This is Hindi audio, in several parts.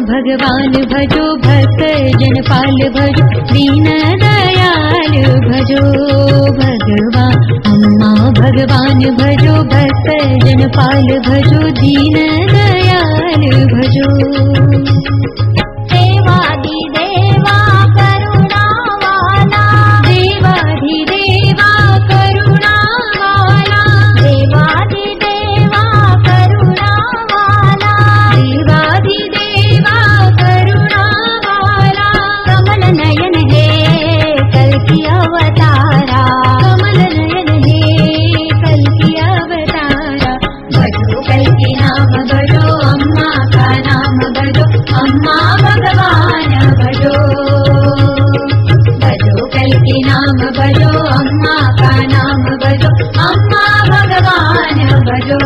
भगवान भजो भक्त जनपाल भजो दीन दयाल भजो भगवान अम्मा भगवान भजो भक्त जनपाल भजो दीन दयाल भजो देवाधिदेवा करुणावाला देवाधिदेवा करुणावाला देवाधिदेवा करुणावाला देवाधिदेवा करुणावाला कमल नयन हे कल्कि अवतारा कमल नयन हे कल्कि अवतारा भजो कल्कि नाम भजो अम्मा का नाम भजो अम्मा भगवान भजो भजो कल्कि नाम भजो अम्मा का नाम भजो अम्मा भगवान भजो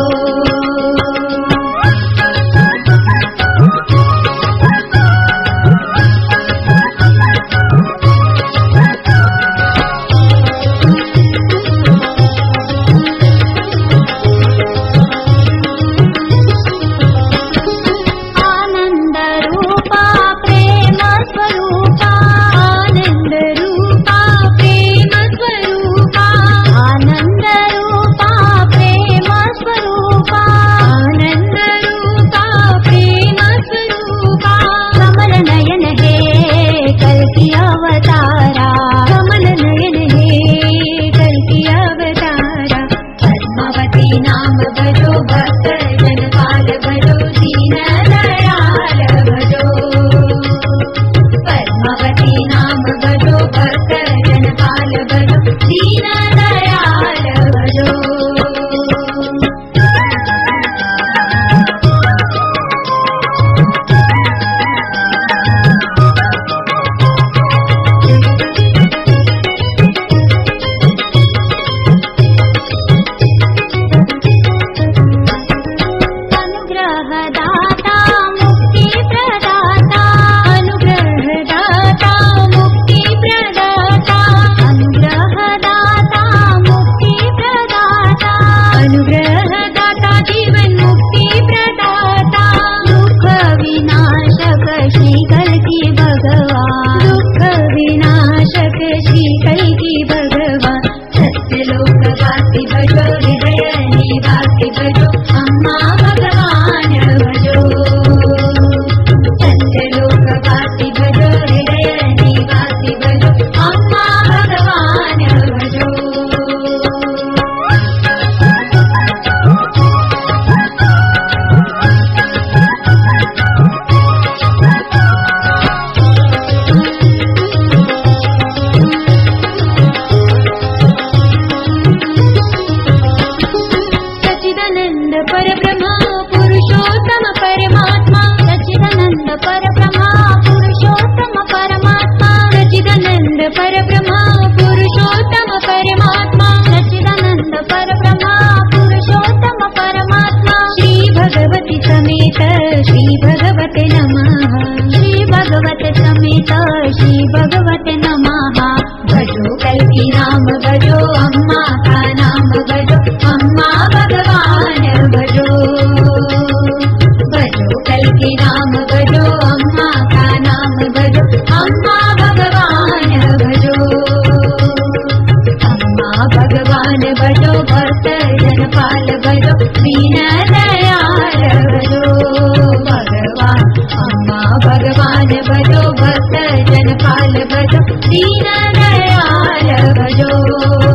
अवतारा कमल नयन हे कल्कि अवतारा पद्मावती नाम भजो भक्त जनपाल भजो दीन दयाल भजो पद्मावती नाम भजो भक्त जनपाल भजो दीन दयाल भजो श्री भगवते नमः भजो कल्कि नाम भजो अम्मा का नाम भजो अम्मा भगवान भजो भजो कल्कि नाम भजो अम्मा का नाम भजो अम्मा भगवान भजो अम्मा भगवान भजो भक्त जनपाल भजो दीन दयाल भजो भगवान अम्मा भगवान भजो भक्त जनपाल भजो दीन दयाल भजो।